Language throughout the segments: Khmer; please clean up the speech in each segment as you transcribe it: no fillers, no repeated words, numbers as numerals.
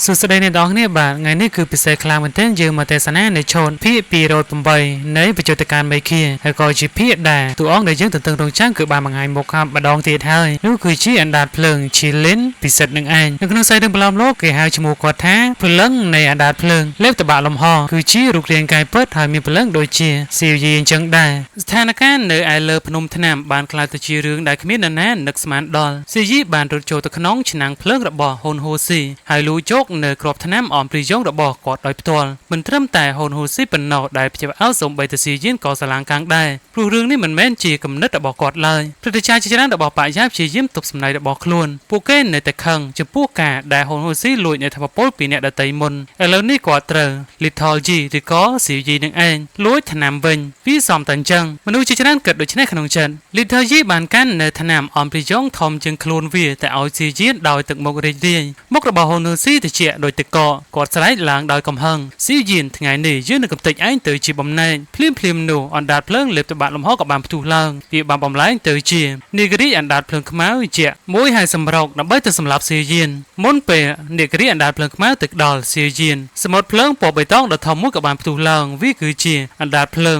สุดสดในดอกเนี่ยบาทไงนี่คือพิเศษคลางมันเต้นยืมมาแต่สนะในชนพี่ปีโรดปุ่มใบในปัจจุบันไม่เคียให้ก็จีพี่ได้ตัวอ้องได้ยังตึงตรงช่างคือบางไงหมกคำบดองตีไทยนู่คือชี้อันดาเพลิงชีเลนพิเศษหนึ่งอันนึกนึกใส่ดึงปลอมโลกเกี่ยวจมูกกอดแท้เพลิงในอันดาเพลิงเล็บตะบะลมหอคือชี้รูเรียงกายเปิดหายมีเพลิงโดยเชียสิวยีนจังได้สถานการณ์ในไอเลอพนมธนามบานคลายตะชีเรื่องได้ขมิ้นนั้นนึกสมานดอลสิยีบานรถโจตะขน้องฉนังเพลิงระบอฮอนโฮซีไฮลูโจกในกรอบธนามออมปริยงระบอกอดโดยตัวมันเริ่มแต่ฮอนโฮซีเป็นนอได้พิจารณาสมใบตะซียินก่อสลางกลางได้ผู้เรื่องนี้มันแม่นจีกำนึกระบอกอดเลยพระเจ้าชนะระบอกป่ายาบชียิ้มตบสำนัยระบอกคลวนผู้เก้ในแต่คังจะผู้กาได้ฮอนโฮซีลุยในธรรมโพลปีเนี่ยได้ไตมนแล้วนี่กอดเตอลิทอลจีหรือก็สิวยีนึงเองลุยธนามเบนวิสอมตันจังมนุษย์ชนะเกิดโดยชนะขนมจันลิทอลจีบานกันในธนามออมปริยงทอมจึงคลวนวีแต่เอาซียินโดยตึกมกเรียมกระบอกฮอนโฮซีแต่เจียโดยตึกกอดสไลด์หลังโดยกำหังซียินทั้งไงนี่ยืนในกับติดไอ้ตื่นจีบอมเนยพลิมหนูอันดาเพลิงเล็บตะบะลมหอกกับบามประตูล่างวีบามบอมไล่ตื่นจีนี่ก็รีอันดาเพลิงขม้าเจียมวยหายสำรอกนับใบแต่สำหรับซียินมุนเปย์นี่ก็รีอันดาเพลิงขม้าตึกดอลซียินสมดเพลิงปอบใบต้องดัดทอมมุกกับบามประตูล่างวิคือจีอันดาเพลิง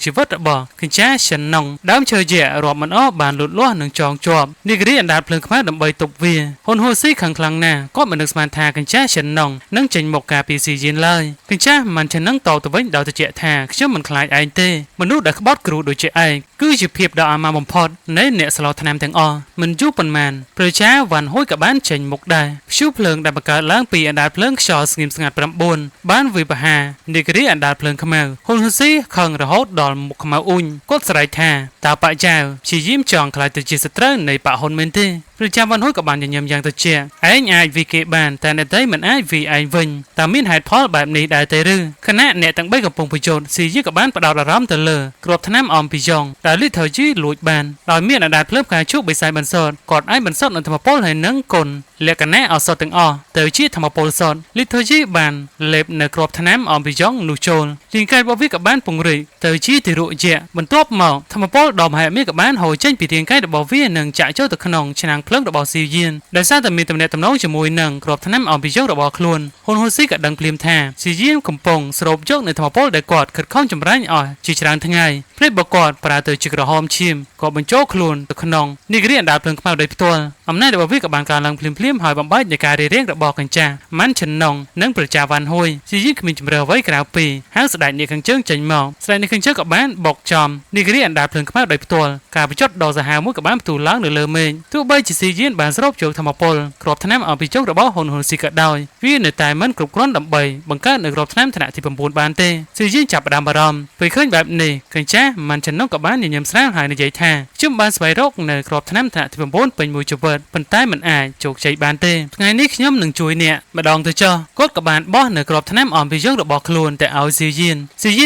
ชีวิตระบอกขึ้นช้าฉันนองดามเชยเจียรอบมันอ้อบานหลุดล้อหนึ่งจองจอบนี่ก็รีอันดาเพลิงขม้าดับใบตบวีฮอนโฮซี่ขังคลังหน้าก็มันนึกสมานทาขึ้นช้าฉันนองนั่งจินหมกกาปีซียินเลยขึ้นช้ามันฉันนั่งต่อตัวไว้ดาวตะเจียทาเชื่อมันคลายไอเต้มนุษย์ได้ขบอดกรูโดยเจไอคือจีเพียบดาวมาบอมพอดในเนื้อสลอทนามแตงอมันยุบปันมันเปลือยช้าวันห้อยกับบ้านจินหมกได้ชูเพลิงได้ประกาศล้างปีอันดาเพลิงชอสงิมสงัดประบนบ้านวิบหานี่ก็รีอันดาเพลิงขมาวฮอนโฮซี่ขังระหดดอลหมกขมาวอุ่นก็สลายทาตาปะเจ้าชียิ้มจองคลายตัวจีสตรในปะฮอนเมนเต้ประจำวันห้อยกับบ้านยังยังตัวเจียไอ้ไอวีเกบานแต่ในใจมันไอวีไอวินแต่มินหายพอแบบนี้ได้เตรือคณะเนี่ยตั้งใบกับปงประโยชน์สียี่กับบ้านประดาวระร้ำเตลอกรอบทนามออมปิยองแต่ลิเทอร์จีหลุดบานลอยเมียนอดาเพลิมกายชุบใบไซบันสดกอดไอ้บันสดในธรรมโพลให้นังกลเรียกกันแน่เอาสดตึงเตอจีธรรมโพลสดลิเทอร์จีบานเล็บในกรอบทนามออมปิยองนูโจลลิงกายบวิกับบ้านปงริเตอจีติรุเจบรรทบเมาธรรมโพลดอมหายเมียกับบ้านโหเจนปีเทียงใกล้ดบวิหนึ่งจ่าเจ้าตะขนงชนางเพลิงดบซีเยียนได้สร้างแต่มีตำแหน่งตำน้องจมูกหนึ่งกรอบทนามออมปิยองดบคลวนฮอนโฮซี่กับดังเพลียมแทซีเยียนกำปงสรบยกในธรรมโพลได้กอดขัดข้องจำร้ายจีจรางทั้งไงเพลบกอดปราเตอจิกระหอมชิมก็บรรโจคลูนตะขนองนี่ก็เรียนดาบเพลิงขมาโดยตัวอำนาจดบวิกับบางการลังพลิมหอยบำบัดในการเรียกระบอกกันจ้ามันฉันนองนังประจาวันห้อยซียิ่งขมิ้นจำเริญไว้กล่าวปีห้างสดายในขังเจิ้งจันมองสดายในขังเจิ้งกับบ้านบอกจอมนี่ก็เรียนดาบเพลิงขมาโดยตัวการไปจดดอกสหามุกับบ้านประตูล้างหรือเลเมนทุกใบจิซียิ่งบานสรบโจกธรรมพลกรอบทนามเอาไปโจกระบอกหนสิกะดอยวิในตายมันกรุบกร้อนดำใบบังการในกรอบทนามถนัดที่ปมปูนบานเตซียิ่งจับดามบารอมไปขึ้นแบบนี้ขังจ้ามันฉันนกกับบ้านยำสร้างหายในใจแท้จุ่มบานสบายโรคในกรอบทนามถนัดที่ปมปูนเป็นมวยจุบเบิดเป็นใต้มันอายโจกใจบานเตไงนี่ขย่มหนึ่งจุยเนี่ยมาดองตัวเจ้ากดกับบานบ่อในกรอบทนามอ่อนไปยกดอกบอกคลูนแต่เอาซียิ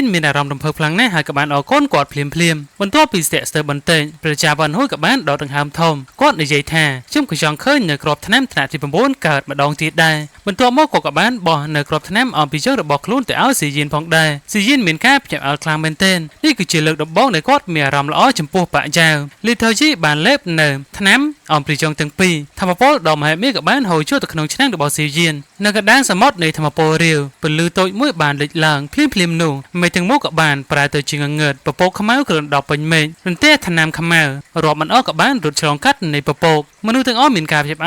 นมีอารมณ์ดำเพลิงพลังแน่หายกับบ้านออกก้นกอดเพลียมบนตัวปีเสเตอร์บันเตนประชาบันห้อยกับบ้านดอกดังหามทอมกดในใจแท้จุ่มกระชองเคยในกรอบทนามถนัดที่ปมปูนเกิดมาดองตีได้บนตัวมอกกับบ้านบ่อในกรอบทนามอ่อนไปยกดอกบอกคลูนแต่เอาซียินพองได้ซียินเหม็นแคบจากเอาคลางเบนเตนนี่คือเจริญดอกบ้องในกอดมีอารมณ์ล้อจมปูปะเจ้าลิเทอร์จีบานเล็บเนิมทนามอ่อนไปยกตั้งปีธรรมโพลดอกไม้เมียกับบ้านโหยชั่วตะขนงชนะดอกบอซียินนักด้านสมอดในธรรมโพเรียวเป็นลือโตยมวยบานเล็กลางพลิมหนูไม่ถึงมุกกับบานปลายตัวจิงเงินปะโปกขม้าวกระดอกเป็นเมนเป็นเต้ธนามขม้าวรอบมันอ้อกับบ้านรุดฉลองกัดในปะโปกมนุษย์ทั้งอ้อมินกาบจับ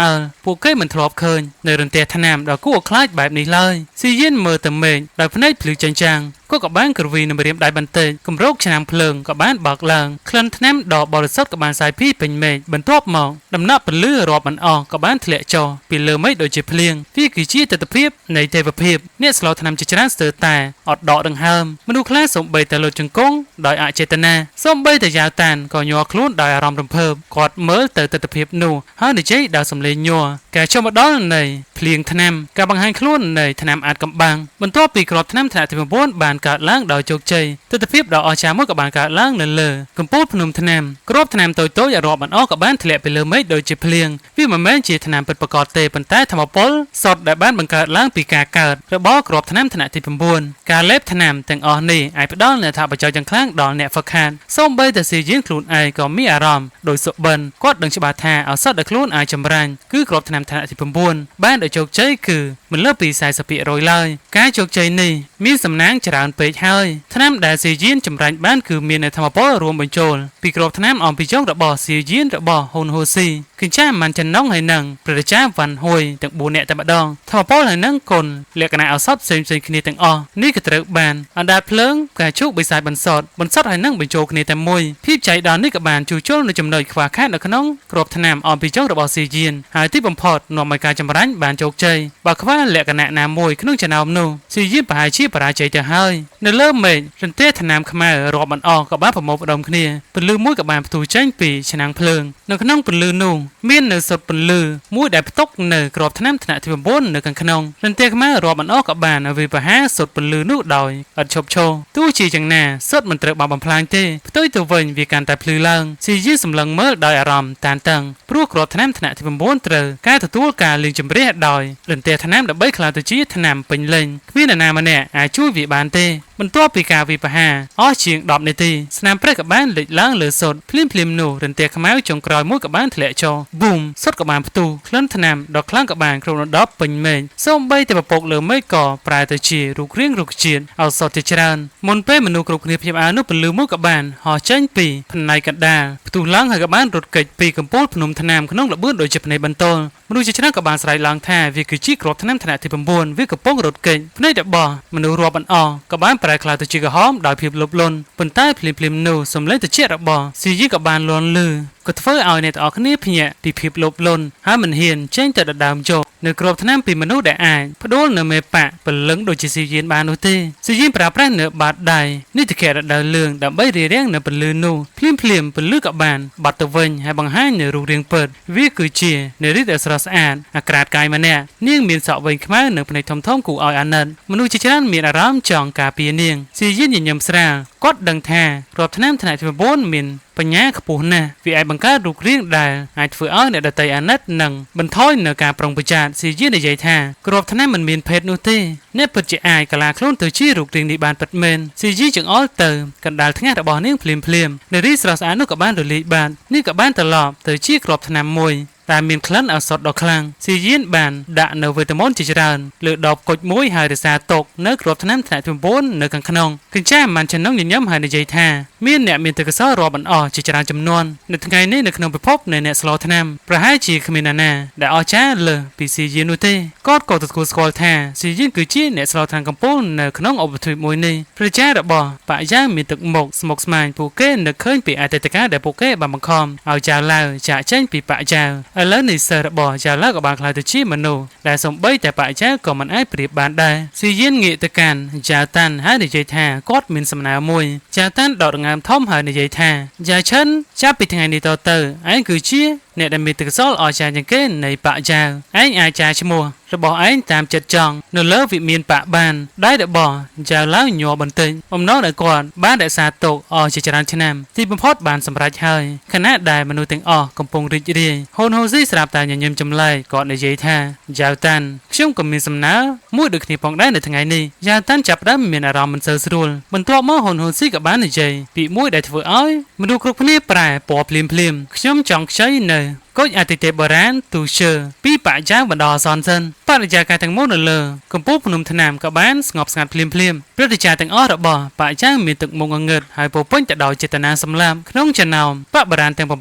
พวกเก้มันทรอบเคินในรันเต้ธนามดอกกู้คล้ายแบบนี้เลยซียินเมื่อแต่เมนดอกพนัยผลิตจังก็กับบ้านกระวีในบริเวณได้บันเตยกำโรคชนามเพลิงกับบ้านบักลางคลันทนามดอกบริสุทธิ์กับบ้านสายพี่เป็นเมนบรรทบมองดำนับเป็นเลือรอบมันออกกับบ้านทะเลจอปีเลือไม่โดยเฉพลียงที่กิจีแต่ตะเพียบในเทวเพียบเนี่ยสโลทนามจิตรานเสือแต่อดดอกดังเฮิมมนุษย์คลาสมใบแต่หลุดจึงกงดอยอาเจตนาส้มใบแต่ยาวตันก็ยัวคลุ้นดอยอารมณ์รำเพิ่มกอดเมื่อแต่ตะเพียบนูห้าในใจดาวสำเร็จยัวแกชมดอนในเพลียงทนามกับบางฮันคลุ้นในทนามอาจกำบังบรรทบปีกรอบทนามถนัดที่บนบ้าน បានកើតឡើងដោយជោគជ័យទស្សនភាពដ៏អស្ចារ្យមួយក៏បានកើតឡើងនៅលើកំពូលភ្នំថ្នាំគ្រាប់ថ្នាំតូចៗរាប់មិនអស់ក៏បានធ្លាក់ទៅលើមេឃដូចជាភ្លៀងវាមិនមែនជាថ្នាំពិតប្រាកដទេប៉ុន្តែធម្មពលសុទ្ធដែលបានបង្កើតឡើងពីការកើតរបស់គ្រាប់ថ្នាំថ្នាក់ទី9ការលេបថ្នាំទាំងអស់នេះអាចផ្ដល់នូវអត្ថប្រយោជន៍យ៉ាងខ្លាំងដល់អ្នកហ្វឹកហាត់សូម្បីតែស៊ីយានខ្លួនឯងក៏មានអារម្មណ៍ដោយសុបិនគាត់ដឹងច្បាស់ថាឱសថដែលខ្លួនអាចចម្រាញ់គឺគ្រាប់ថ្នាំថ្នាក់ទី9បានដោយជោគជ័យគឺមិនលើសពី40%ឡើយការជោគជ័យនេះមានសំណាងច្រើនពេកហើយថ្នាំដែលស៊ីយានចម្រាញ់បានគឺមាននៅធម្មពលរួមបញ្ចូលពីគ្រាប់ថ្នាំអំពីជោគរបស់ស៊ីយានរបស់ហ៊ុនហូស៊ីគិញ្ចាមិនចំណងហើយនឹងព្រះរាជាវ៉ាន់ហួយទាំង4នាក់តែម្ដងធម្មពលហើយនឹងគុណលក្ខណៈឱសថផ្សេងៗគ្នាទាំងអស់នេះក៏ត្រូវបានអណ្ដាតភ្លើងការជោគបិសាចបន្សុទ្ធហើយនឹងបញ្ចូលគ្នាតែមួយភាពចៃដន្យនេះក៏បានជួសជុលនៅចំណុចខ្វះខាតនៅក្នុងគ្រាប់ថ្នាំអំពីជោគរបស់ស៊ីយានហើយទីបំផុតនាំឲ្យការចម្រាញ់បានជោគជ័យបើខ្វះលក្ខណៈណាមួយក្នុងចំណោមនោះស៊ីយានប្រហែលជាបរាជ័យទៅហើយនៅលើមេឃរន្ទះថ្នាំខ្មៅរាប់មិនអស់ក៏បានប្រមូលផ្ដុំគ្នាពន្លឺមួយក៏បានផ្ទុះចេញពីឆ្នាំងភ្លើងនៅក្នុងពន្លឺនោះមាននៅសុទ្ធពន្លឺមួយដែលផ្ទុកនៅគ្រាប់ថ្នាំថ្នាក់ទី9នៅខាងក្នុងរន្ទះខ្មៅរាប់មិនអស់ក៏បានវិបហាសុទ្ធពន្លឺនោះដោយឥតឈប់ឈរទោះជាយ៉ាងណាសុទ្ធមិនត្រូវបានបំផ្លាញទេផ្ទុយទៅវិញវាកាន់តែភ្លឺឡើងស៊ីយានសម្លឹងមើលដោយអារម្មណ៍តានតឹងព្រោះគ្រាប់ថ្នាំថ្នាក់ទី9ត្រូវការទទួលការលាងជម្រះដោយរន្ទះថ្នាំដើម្បីក្លាយទៅជាថ្នាំពេញលេញគ្មាននរណាម្នាក់អាចជួយវាបានទេបន្ទាប់ពីការវិបហាអស់ជាង10នាទីស្នាមព្រះក៏បានលេចឡើងលើសុទ្ធភ្លាមនោះរន្ទះខ្មៅចុងក្រោយមួយក៏បានធ្លាក់ចុះប៊ូមសុទ្ធក៏បានផ្ទុះក្លិនថ្នាំដ៏ខ្លាំងក៏បានគ្របដណ្ដប់ពេញមេឃសូម្បីតែពពកលើមេឃក៏ប្រែទៅជារូបរាងរុក្ខជាតិឱសថជាច្រើនមុនពេលមនុស្សគ្រប់គ្នាភ្ញាក់ផ្អើលនោះពលឺមួយក៏បានហោះចេញពីផ្នែកកណ្ដាលផ្ទុះឡើងហើយក៏បានរត់គេចពីកំពូលភ្នំថ្នាំក្នុងល្បឿនដូចជាភ្នែកបន្ទល់មនុស្សជាច្រើនក៏បានស្រែកឡើងថាវាគឺជាគ្រាប់ថ្នាំថ្នាក់ទី9វាកំពុងរត់គេចភ្នែករបស់មនុស្សរាប់មិនអស់ក៏បានប្រែក្លាយទៅជាក្រហមដោយភាពលោភលន់ប៉ុន្តែភ្លាមនោះសំឡេងត្រជាក់របស់ស៊ីយីក៏បានលាន់លឺក៏ធ្វើឲ្យអ្នកទាំងអស់គ្នាភ្ញាក់ពីភាពលោភលន់ហើយមិនហ៊ានចេញទៅដណ្ដើមយកនៅគ្រាប់ថ្នាំពីមនុស្សដែលអាចផ្ដួលនៅមេប៉ាពលឹងដូចជាស៊ីយានបាននោះទេស៊ីយានប្រើប្រាស់នៅបាតដៃនេះតិចរដូវលឿងដើម្បីរារាំងនៅពលឺនោះភ្លាមពលឺក៏បានបាត់ទៅវិញហើយបង្ហាញនៅរូបរាងពិតវាគឺជានារីដែលស្រស់ស្អាតអាក្រាតកាយម្នាក់នាងមានសក់វែងខ្មៅនិងភ្នែកធំគួរឲ្យអាណិតមនុស្សជាច្រើនមានអារម្មណ៍ចង់ការពារនាងស៊ីយានញញឹមស្រាលគាត់ដឹងថាគ្រាប់ថ្នាំថ្នាក់ទី9មានបញ្ញាខ្ពស់ណាស់វាអាចបង្កើតរូបរាងដែលអាចធ្វើឲ្យអ្នកដទៃអាណិតនិងបន្ថយនៅការប្រុងប្រយ័ត្នស៊ីយាននិយាយថាគ្រាប់ថ្នាំមិនមានភេទនោះទេអ្នកពិតជាអាចកាឡាខ្លួនទៅជារូបរាងនេះបានពិតមែនស៊ីយាចង្អុលទៅកណ្ដាលថ្ងាសរបស់នាងភ្លាមនារីស្រស់ស្អាតនោះក៏បានរលាយបាត់នេះក៏បានត្រឡប់ទៅជាគ្រាប់ថ្នាំមួយតែមានក្លិនឱសថដ៏ខ្លាំងស៊ីយានបានដាក់នៅវេទមន្តជាច្រើនលើដបគុជមួយហើយរសារទុកនៅគ្រាប់ថ្នាំថ្នាក់ទី9នៅខាងក្នុងកញ្ចាមិនចំណងញញឹមហើយនិយាយថាមានអ្នកមានទេពកោសល្យរាប់មិនអស់ជាច្រើនចំនួននៅថ្ងៃនេះនៅក្នុងពិភពនៃអ្នកស្លថ្នាំប្រហែលជាគ្មាននរណាដែលអស្ចារ្យលើសពីស៊ីយាននោះទេគាត់ក៏ទទួលស្គាល់ថាស៊ីយានគឺជាអ្នកស្លថ្នាំកំពូលនៅក្នុងឧបទ្វីបមួយនេះព្រះចារបស់បញ្ញាមានទឹកមុខស្មុគស្មាញពួកគេនឹកឃើញពីអតីតកាលដែលពួកគេបានបង្ខំឲ្យចៅឡាវចាក់ចេញពីបញ្ញាឥឡូវនេះសិស្សរបស់ចៅឡាវក៏បានក្លាយទៅជាមនុស្សដែលសំបីតែបញ្ញាក៏មិនអាចប្រៀបបានដែរស៊ីយានងាកទៅកាន់ចៅតាន់ហើយនិយាយថាគាត់មានសំណើមួយចៅតាន់ដកដង្ហើមធំហើយនិយាយថាយ៉ាឈិនចាប់ពីថ្ងៃនេះតទៅឯងគឺជាអ្នកដែលមានទេពកោសល្យអស្ចារ្យជាងគេនៃបញ្ញាឯងអាចចារឈ្មោះរបស់ឯងតាមចិត្តចង់នៅលើវិមានបកបានដៃរបស់ចៅឡាវញ័របន្តិចបំណងដែលគាត់បានរក្សាទុកអស់ជាច្រើនឆ្នាំទីបំផុតបានសម្រេចហើយខណៈដែលមនុស្សទាំងអស់កំពុងរីករាយហ៊ុនហូស៊ីស្រាប់តែញញឹមចម្លែកគាត់និយាយថាយ៉ាវតាន់ខ្ញុំក៏មានសំណើមួយដូចគ្នាផងដែរនៅថ្ងៃនេះយ៉ាវតាន់ចាប់ផ្ដើមមានអារម្មណ៍មិនសូវស្រួលបន្ទាប់មកហ៊ុនហូស៊ីក៏បាននិយាយពីមួយដែលធ្វើឲ្យមនុស្សគ្រប់គ្នាប្រែពណ៌ភ្លាមខ្ញុំចង់ខ្ចីនៅគុជអតិថិបុរាណទូឈើពីបញ្ញាបណ្ដោះអាសន្នសិនបរិយាកាសទាំងមូលនៅលើកំពូលភ្នំថ្នាំក៏បានស្ងប់ស្ងាត់ភ្លាមព្រឹត្តិការណ៍ទាំងអស់របស់បញ្ញាមានទឹកមុខងងឹតហើយពោពេញទៅដោយចេតនាសម្លាប់ក្នុងចំណោមបបុរាណទាំង8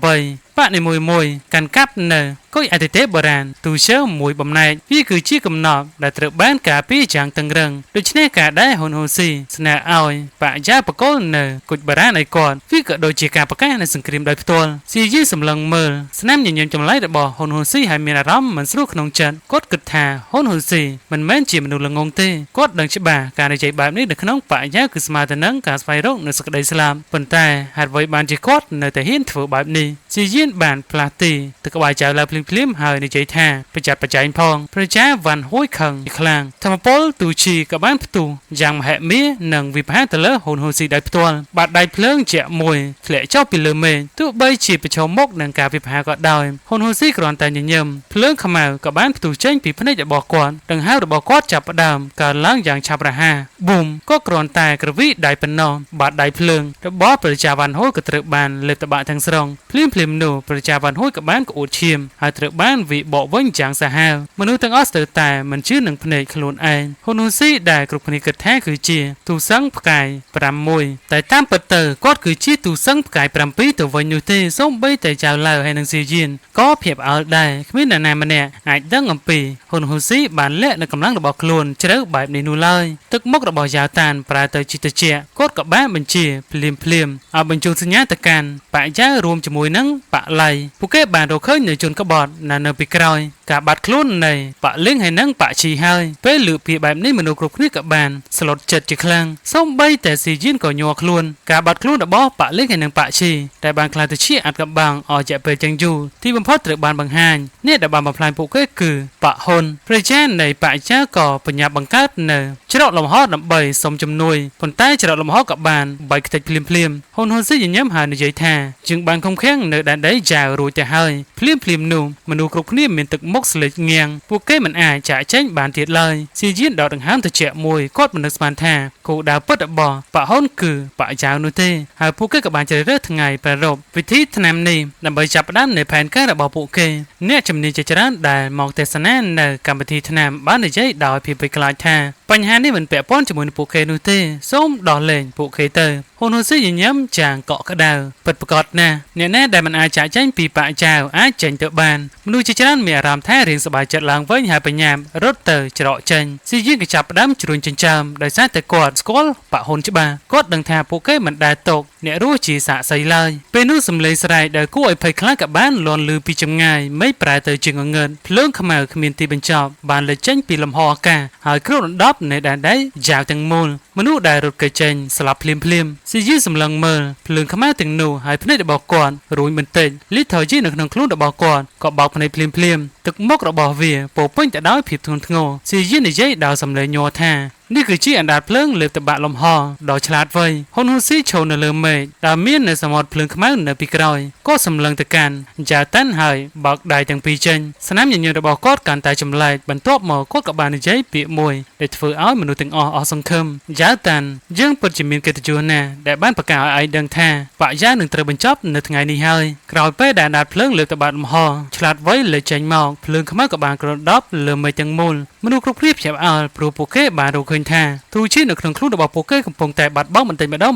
បកនីមួយកាន់កាប់នៅគុជអតិថិបុរាណទូឈើមួយបំណែកវាគឺជាកំណត់ដែលត្រូវបានការពារយ៉ាងតឹងរឹងដូច្នេះការដែលហ៊ុនហូស៊ីស្នើឲ្យបញ្ញាបកគលនៅគុជបុរាណឲ្យគាត់វាក៏ដូចជាការប្រកាសនៃសង្គ្រាមដោយផ្ទាល់ស៊ីយីសម្លឹងមើលស្នាមញញឹម ញចម្លែករបស់ហ៊ុនហ៊ុនស៊ីឲ្យមានអារម្មណ៍មិនស្រួលក្នុងចិត្តគាត់គិតថាហ៊ុនហ៊ុនស៊ីមិនមែនជាមនុស្សល្ងងទេគាត់ដឹងច្បាស់ការនិយាយបែបនេះនៅក្នុងបរិយាគឺស្មើទៅនឹងការស្វែងរកនូវសេចក្តីស្លាប់ប៉ុន្តែហេតុអ្វីបានជាគាត់នៅតែហ៊ានធ្វើបែបនេះជាយានបានផ្លាស់ទីទៅក្បែរចៅឡើងភ្លាមៗហើយនិយាយថាប្រយ័ត្នប្រយែងផងព្រះចាវ៉ាន់ហួយខឹងខ្លាំងធម្មពលទូជីក៏បានផ្ទុះយ៉ាងមហិមានិងវិបាកទៅលើហ៊ុនហ៊ុនស៊ីដោយផ្ទាល់បាត់ដៃភ្លើងជាក់មួយធ្លាក់ចុះពីលើមេឃទោះបីជាប្រឈមមុខនឹងការវិបាកក៏ដោយហ៊ុនហ៊ុនស៊ីគ្រាន់តែញញឹមភ្លើងខ្មៅក៏បានផ្ទុះចេញពីភ្នែករបស់គាត់ដង្ហើមរបស់គាត់ចាប់ផ្ដើមកើនឡើងយ៉ាងឆាប់រហ័សប៊ូមក៏គ្រាន់តែក្រវីដៃប៉ុណ្ណោះបាត់ដៃភ្លើងរបស់ព្រះចាវ៉ាន់ហួយក៏ត្រូវបានលេបតបាក់ទាំងស្រុងភ្លាមនោះព្រះចាវ៉ាន់ហួយក៏បានក្អួតឈាមហើយត្រូវបានវិបកវិញយ៉ាងសាហាវមនុស្សទាំងអស់ស្ទើរតែមិនជឿនឹងភ្នែកខ្លួនឯងហ៊ុនហ៊ុនស៊ីដែលគ្រប់គ្នាគិតថាគឺជាទូសឹងផ្កាយ6តែតាមពិតទៅគាត់គឺជាទូសឹងផ្កាយ7ទៅវិញនោះទេសូម្បីតែចៅឡាវហើយនឹងសៀយានក៏ភ័យអើលដែរគ្មាននរណាម្នាក់អាចដឹងអំពីហ៊ុនហ៊ុនស៊ីបានលាក់នៅកម្លាំងរបស់ខ្លួនជ្រៅបែបនេះនោះឡើយទឹកមុខរបស់យ៉ាវតានប្រែទៅជាត្រជាក់គាត់ក៏បានបញ្ជាភ្លាមឲ្យបញ្ជូនសញ្ញាទៅកាន់បកយ៉ាវរួមជាមួយនឹងបកឡៃពួកគេបានរកឃើញនៅជនក្បត់នៅពីក្រោយការបាត់ខ្លួននៃបកលឹងហើយនឹងបកជីហើយពេលលើកពីបែបនេះមនុស្សគ្រប់គ្នាក៏បានស្លុតចិត្តជាខ្លាំងសូម្បីតែស៊ីយានក៏ញ័រខ្លួនការបាត់ខ្លួនរបស់បកលឹងហើយនឹងបកជីតែបានខ្លាចទៅជាអាត់កំបាំងអស់រយៈពេលយ៉ាងយូរទីបំផុតត្រូវបានបង្ហាញអ្នកដែលបានបំផ្លាញពួកគេគឺបកហ៊ុនប្រជានៃបកចាក៏បញ្ញាបង្កើតនៅច្រកលំហដើម្បីសុំជំនួយប៉ុន្តែច្រកលំហក៏បានបែកខ្ទេចភ្លាមហ៊ុនហ៊ុនស៊ីញញឹមហើយនិយាយថាជាងបានខំខាំងនៅដែនដីចាវរួចទៅហើយភ្លាមនោះមនុស្សគ្រប់គ្នាមានទឹកមុខស្លេកងាងពួកគេមិនអាចចាក់ចែងបានទៀតឡើយស៊ីយានដកដង្ហើមទៅជាមួយគាត់មិននឹកស្មានថាគោលដៅពិតរបស់បកហ៊ុនគឺបកចាវនោះទេហើយពួកគេក៏បានជ្រើសរើសថ្ងៃប្រារព្ធពិធីថ្នាំនេះដើម្បីចាប់ផ្ដើមនៃផែនការរបស់ពួកគេអ្នកជំនាញជាច្រើនដែលមកទេសនានៅកម្មវិធីថ្នាំបាននិយាយដោយភាពភ័យខ្លាចថាបញ្ហានេះមិនពាក់ព័ន្ធជាមួយនឹងពួកគេនោះទេសូមដោះលែងពួកគេទៅហ៊ុនហ៊ុនស៊ីញញឹមយ៉ាងកក់ក្ដៅពិតប្រាកដណាស់អ្នកណាដែលមិនអាចចាក់ចែងពីបកចាវអាចចេញទៅបានមនុស្សជាច្រើនមានអារម្មណ៍ថារៀងសប្បាយចិត្តឡើងវិញហើយបញ្ញាប់រត់ទៅច្រកចេញស៊ីយានក៏ចាប់ផ្ដើមជ្រួញចិញ្ចើមដោយសារតែគាត់ស្គាល់បកហ៊ុនច្បាស់គាត់ដឹងថាពួកគេមិនដែលຕົកអ្នករស់ជាសាក្សីឡើយពេលនោះសំឡេងស្រែកដែលគួរឲ្យភ័យខ្លាចក៏បានលាន់ឮពីចម្ងាយមេឃប្រែទៅជាងងឹតភ្លើងខ្មៅគ្មានទីបញ្ចប់បានលេចចេញពីលំហអាកាសហើយគ្របដណ្ដប់នៅដែនដីយ៉ាវទាំងមូលមនុស្សដែលរត់គេចេញស្លាប់ភ្លាមស៊ីយានសម្លឹងមើលភ្លើងខ្មៅទាំងនោះហើយភ្នែករបស់គាត់រួញបន្តិចលីថយជីនៅក្នុងខ្លួនរបស់គាត់ក៏បោកភ្នែកភ្លាមទឹកមុខរបស់វាពោពេញទៅដោយភាពធ្ងន់ធ្ងរស៊ីយាននិយាយដោយសំឡេងញ័រថានេះគឺជាអណ្ដាតភ្លើងលើកតបាក់លំហដ៏ឆ្លាតវៃហ៊ុនហ៊ុនស៊ីឈរនៅលើមេឃដែលមាននៅសមុទ្រភ្លើងខ្មៅនៅពីក្រោយក៏សម្លឹងទៅកាន់យ៉ាតាន់ហើយបោកដៃទាំងពីរចេញស្នាមញញឹមរបស់គាត់កាន់តែចម្លែកបន្ទាប់មកគាត់ក៏បាននិយាយពាក្យមួយដែលធ្វើឲ្យមនុស្សទាំងអស់អស់សង្ឃឹមយ៉ាតាន់យើងពិតជាមានកិត្តិយសណាស់ដែលបានប្រកាសឲ្យឯងដឹងថាបកយ៉ានឹងត្រូវបញ្ចប់នៅថ្ងៃនេះហើយក្រោយពេលដែលអណ្ដាតភ្លើងលើកតបាក់លំហឆ្លាតវៃលេចចេញមកភ្លើងខ្មៅក៏បានគ្របដណ្ដប់លើមេឃទាំងមូលមនុស្សគ្រប់គ្នាភ្ញាក់ផ្អើលព្រោះពួកគេបានរកឃើញថាទូជីនៅក្នុងខ្លួនរបស់ពួកគេកំពុងតែបាត់បង់បន្តិចម្ដ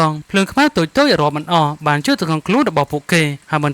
ងភ្លើងខ្មៅតូចៗរាប់មិនអស់បានចូលទៅក្នុងខ្លួនរបស់ពួកគេហើយបន្ត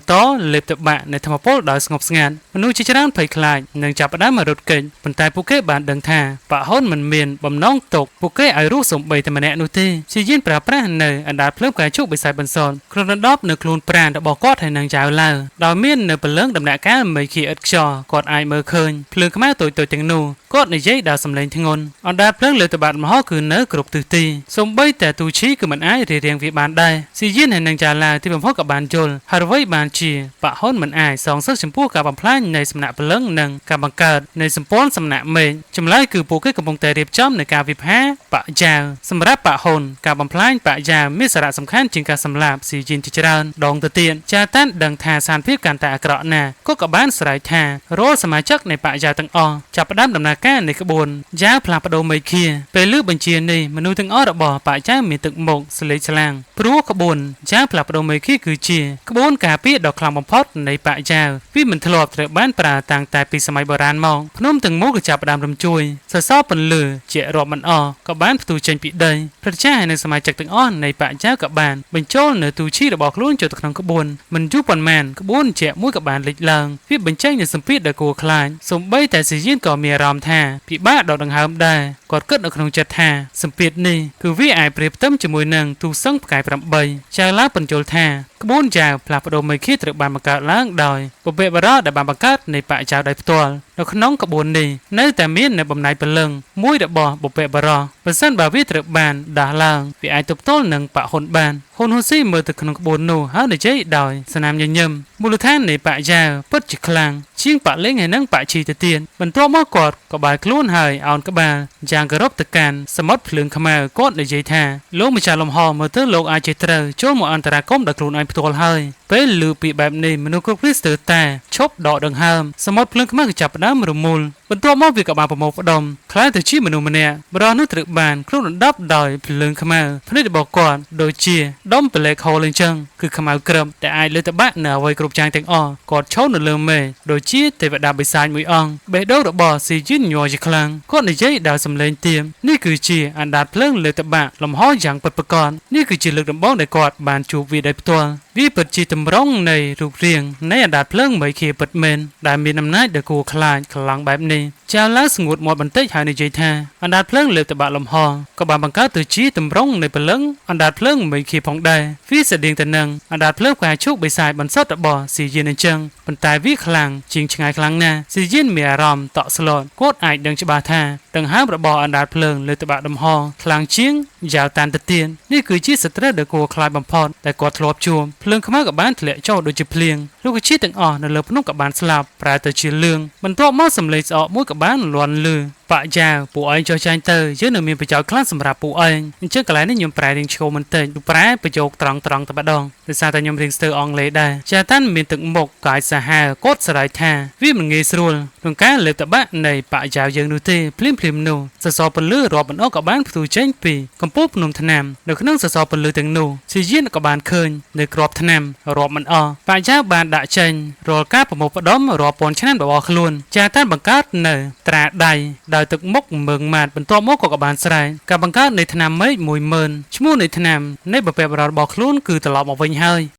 លេបទៅបាក់នៅធម្មពលដោយស្ងប់ស្ងាត់មនុស្សជាច្រើនភ័យខ្លាចនិងចាប់ផ្ដើមមករត់គេចប៉ុន្តែពួកគេបានដឹងថាបកហ៊ុនមិនមានបំណងຕົកពួកគេឲ្យរស់សំបីតែម្នាក់នោះទេជាយានប្រើប្រាស់នៅអណ្ដាតភ្លើងផ្កាយជោគបិសាចបន្សល់ក្នុងដណ្ដប់នៅខ្លួនប្រាណរបស់គាត់ហើយនឹងចៅឡាវដោយមាននៅព្រលឹងដំណាក់កាលមេឃីឥតខ្យល់គាត់អាចមើលឃើញភ្លើងខ្មៅតូចៗទាំងនោះគាត់និយាយដោយសំឡេងធ្ងន់អណ្ដាតភ្លើងលើតបាត់មហោគឺនៅគ្រប់ទិសទីសំបីតែទូឈីក៏មិនអាចរៀបរៀងវាបានដែរស៊ីយានហើយនឹងចាឡាទីបំផុតក៏បានយល់ហើយអ្វីបានជាបកហ៊ុនមិនអាចសងសឹកចំពោះការបំផ្លាញនៃសំណាក់ព្រលឹងនិងការបង្កើតនៃសម្ព័ន្ធសំណាក់មេឃចម្លើយគឺពួកគេកំពុងតែរៀបចំនៃការវិភាគបកយ៉ាវសម្រាប់បកហ៊ុនការបំផ្លាញបកយ៉ាវមានសារៈសំខាន់ជាងការសម្លាប់ស៊ីយានជាច្រើនដងទៅទៀតចាតាន់ដឹងថាសានភាពកាន់តែអាក្រក់ណាស់ក៏បានស្រែកថារាល់សមាជិកនៃបកយ៉ាវទាំងអស់ចាប់ផ្ដើមដំណើរការនៃក្បួនយ៉ាវផ្លាស់ប្ដូរមេឃាពេលលើបញ្ជានេះមនុស្សទាំងអស់របស់បកយ៉ាវមានទឹកមុខស្លេកស្លាំងព្រោះក្បួនយ៉ាវផ្លាស់ប្ដូរមេឃាគឺជាក្បួនការពារដ៏ខ្លាំងបំផុតនៃបកយ៉ាវវាមិនធ្លាប់ត្រូវបានប្រើតាំងតែពីសម័យបុរាណមកភ្នំទាំងមូលក៏ចាប់ផ្ដើមរំជួយសសរពន្លឺជារាប់មិនអស់ក៏បានផ្ទុះចេញពីដីប្រជាហើយនឹងសមាជិកទាំងអស់នៃបកយ៉ាវក៏បានបញ្ចូលនៅទូឈីរបស់ខ្លួនចូលទៅក្នុងក្បួនមិនយូរប៉ុន្មានក្បួនជាមួយក៏បានលេចឡើងវាបញ្ចេញនូវសម្ពាធដ៏គួរខ្លាចសូម្បីតែស៊ីយានក៏មានអារម្មណ៍ថាពិបាកដកដង្ហើមដែរគាត់គិតនៅក្នុងចិត្តថាសម្ពាធនេះគឺវាអាចប្រៀបផ្ទឹមជាមួយនឹងទូសឹងផ្កាយ8ចៅឡាបញ្យល់ថា ក្បួនចៅផ្លាស់ប្ដូរមេឃាត្រូវបានបង្កើតឡើងដោយបុព្វបុរសដែលបានបង្កើតនៃបកចៅដោយផ្ទាល់នៅក្នុងក្បួននេះនៅតែមាននៅបំណែកព្រលឹងមួយរបស់បុព្វបុរសបើសិនបើវាត្រូវបានដាស់ឡើងវាអាចទប់ទល់នឹងបកហ៊ុនបានហ៊ុនហ៊ូស៊ីមើលទៅក្នុងក្បួននោះហើយនិយាយដោយស្នាមញញឹមមូលដ្ឋាននៃបកចៅពិតជាខ្លាំងជាងបកលេងហើយនឹងបកជីទៅទៀតបន្ទាប់មកគាត់ក៏បែរខ្លួនហើយអោនក្បាលយ៉ាងគោរពទៅកាន់សមុទ្រភ្លើងខ្មៅគាត់និយាយថាលោកម្ចាស់លំហមើលទៅលោកអាចជាត្រូវចូលមកអន្តរាគមន៍ដោយខ្លួនឯងផ្ទាល់ហើយពេលឮពីបែបនេះមនុស្សគ្រប់គ្នាស្ទើរតែឈប់ដកដង្ហើមសមុទ្រភ្លើងខ្មៅក៏ចាប់ផ្ដើមរមូលបន្ទាប់មកវាក៏បានប្រមូលផ្ដុំខ្លាចទៅជាមនុស្សម្នាក់បរិះនោះត្រូវបានគ្របដណ្ដប់ដោយភ្លើងខ្មៅភ្នែករបស់គាត់ដូចជាដុំប្លែកហូលអញ្ចឹងគឺខ្មៅក្រឹបតែអាចលើតបាក់នៅអ្វីគ្រប់យ៉ាងទាំងអស់គាត់ឈរនៅលើមេដូចជាទេវតាបិសាចមួយអង្គបេះដូងរបស់ស៊ីយិនញ័រជាខ្លាំងគាត់និយាយដោយសំឡេងទាបនេះគឺជាអណ្ដាតភ្លើងលើតបាក់លំហយ៉ាងពិតប្រាកដនេះគឺជាលើកដំបូងដែលគាត់បានជួបវាដោយផ្ទាល់វាពិតជាតម្រង់នៃរូបរាងនៃអណ្ដាតភ្លើងមេឃាពិតមែនដែលមានអំណាចដ៏គួរខ្លាចខ្លាំងបែបនេះចៅឡើងស្ងួតមាត់បន្តិចហើយនិយាយថាអណ្ដាតភ្លើងលើតបាក់លំហក៏បានបង្កើតទៅជាតម្រង់នៃព្រលឹងអណ្ដាតភ្លើងមេឃាផងដែរវាស្តៀងទៅនឹងអណ្ដាតភ្លើងផ្កាឈូកបិសាចបន្សុទ្ធរបស់ស៊ីយិនអញ្ចឹងប៉ុន្តែវាខ្លាំងជាងឆ្ងាយខ្លាំងណាស់ស៊ីយិនមានអារម្មណ៍តក់ស្លុតគាត់អាចដឹងច្បាស់ថាដង្ហើមរបស់អណ្ដាតភ្លើងលើតបាក់លំហខ្លាំងជាងយ៉ាវតានទៅទៀតនេះគឺជាសត្រូវដ៏គួរខ្លាចបំផុតតែគាត់ធ្លាប់ជួបភ្លើងខ្មៅក៏បានធ្លាក់ចុះដូចជាភ្លៀងរុក្ខជាតិទាំងអស់នៅលើភ្នំក៏បានស្លាប់ប្រែទៅជាលឿងបន្ទាប់មកសម្លេងស្អកមួយក៏បានលាន់លឺបកយ៉ាវពួកឯងចុះចាញ់ទៅយើងនៅមានប្រយោជន៍ខ្លាំងសម្រាប់ពួកឯងអញ្ចឹងកន្លែងនេះខ្ញុំប្រែរៀងឆ្កូបន្តិចប្រែប្រយោគត្រង់តែម្ដងដោយសារតែខ្ញុំរៀនស្ទើរអង់គ្លេសដែរចាតាន់មានទឹកមុខកាយសាហាវគាត់ស្រ័យថាវាមិនងាយស្រួលក្នុងការលើកតបាក់នៃបកយ៉ាវយើងនោះទេភ្លាមនោះសសរពន្លឺរាប់មិនអស់ក៏បានផ្ទុះចេញពីកំពូលភ្នំថ្នាំនៅក្នុងសសរពន្លឺទាំងនោះស៊ីយិនក៏បានឃើញនៅក្របថ្នាំរាប់មិនអស់បកយ៉ាវបានដាក់ចេញរាល់ការប្រមូលផ្ដុំរាប់ពាន់ឆ្នាំរបស់ខ្លួនចាតាន់បង្កើតនៅត្រាដៃដោយទឹកមុខមើងម៉ាត់បន្ទាប់មកក៏បានស្រែកការបង្កើតនៃថ្នាំមេឃ10000ឈ្មោះនៃថ្នាំនៃបុព្វបុរសរបស់ខ្លួនគឺត្រឡប់មកវិញហើយ